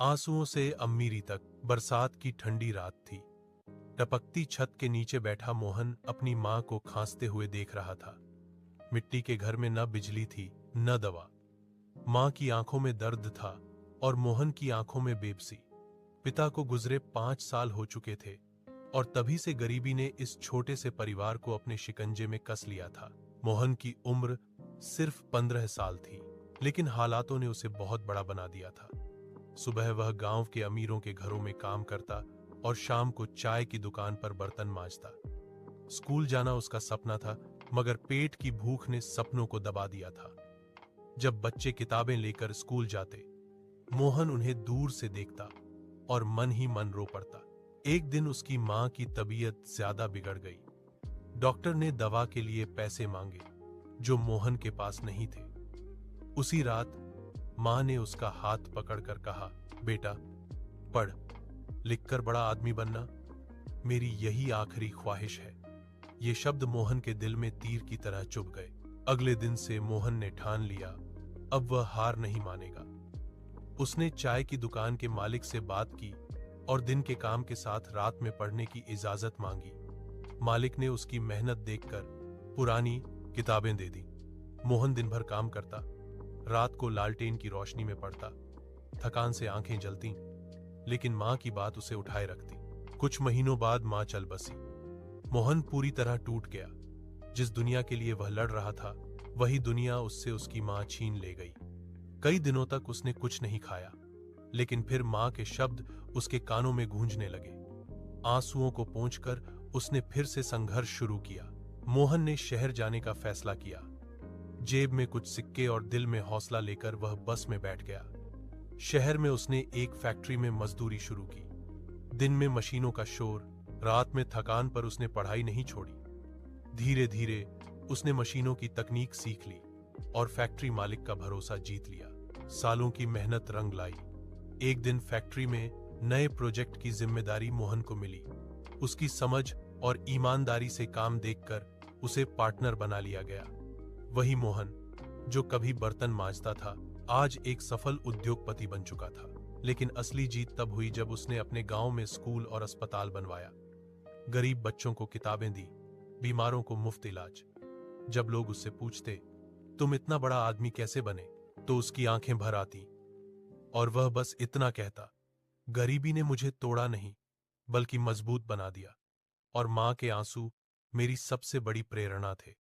आंसुओं से अम्मीरी तक बरसात की ठंडी रात थी। टपकती छत के नीचे बैठा मोहन अपनी मां को खांसते हुए देख रहा था। मिट्टी के घर में न बिजली थी न दवा। मां की आंखों में दर्द था और मोहन की आंखों में बेबसी। पिता को गुजरे 5 साल हो चुके थे और तभी से गरीबी ने इस छोटे से परिवार को अपने शिकंजे में कस लिया था। मोहन की उम्र सिर्फ 15 साल थी, लेकिन हालातों ने उसे बहुत बड़ा बना दिया था। सुबह वह गांव के अमीरों के घरों में काम करता और शाम को चाय की दुकान पर बर्तन मांजता। स्कूल जाना उसका सपना था, मगर पेट की भूख ने सपनों को दबा दिया था। जब बच्चे किताबें लेकर स्कूल जाते, मोहन उन्हें दूर से देखता और मन ही मन रो पड़ता। एक दिन उसकी मां की तबीयत ज्यादा बिगड़ गई। डॉक्टर ने दवा के लिए पैसे मांगे, जो मोहन के पास नहीं थे। उसी रात मां ने उसका हाथ पकड़कर कहा, बेटा पढ़, लिखकर बड़ा आदमी बनना, मेरी यही आखिरी ख्वाहिश है। ये शब्द मोहन के दिल में तीर की तरह चुभ गए। अगले दिन से मोहन ने ठान लिया, अब वह हार नहीं मानेगा। उसने चाय की दुकान के मालिक से बात की और दिन के काम के साथ रात में पढ़ने की इजाजत मांगी। मालिक ने उसकी मेहनत देखकर पुरानी किताबें दे दी। मोहन दिन भर काम करता, रात को लालटेन की रोशनी में पढ़ता। थकान से आंखें जलती, लेकिन मां की बात उसे उठाए रखती। कुछ महीनों बाद मां चल बसी। मोहन पूरी तरह टूट गया। जिस दुनिया के लिए वह लड़ रहा था, वही दुनिया उससे उसकी मां छीन ले गई। कई दिनों तक उसने कुछ नहीं खाया, लेकिन फिर मां के शब्द उसके कानों में गूंजने लगे। आंसुओं को पोंछकर उसने फिर से संघर्ष शुरू किया। मोहन ने शहर जाने का फैसला किया। जेब में कुछ सिक्के और दिल में हौसला लेकर वह बस में बैठ गया। शहर में उसने एक फैक्ट्री में मजदूरी शुरू की। दिन में मशीनों का शोर, रात में थकान, पर उसने पढ़ाई नहीं छोड़ी। धीरे धीरे उसने मशीनों की तकनीक सीख ली और फैक्ट्री मालिक का भरोसा जीत लिया। सालों की मेहनत रंग लाई। एक दिन फैक्ट्री में नए प्रोजेक्ट की जिम्मेदारी मोहन को मिली। उसकी समझ और ईमानदारी से काम देखकर उसे पार्टनर बना लिया गया। वही मोहन जो कभी बर्तन मांजता था, आज एक सफल उद्योगपति बन चुका था। लेकिन असली जीत तब हुई जब उसने अपने गांव में स्कूल और अस्पताल बनवाया। गरीब बच्चों को किताबें दी, बीमारों को मुफ्त इलाज। जब लोग उससे पूछते, तुम इतना बड़ा आदमी कैसे बने, तो उसकी आंखें भर आती और वह बस इतना कहता, गरीबी ने मुझे तोड़ा नहीं, बल्कि मजबूत बना दिया। और मां के आंसू मेरी सबसे बड़ी प्रेरणा थे।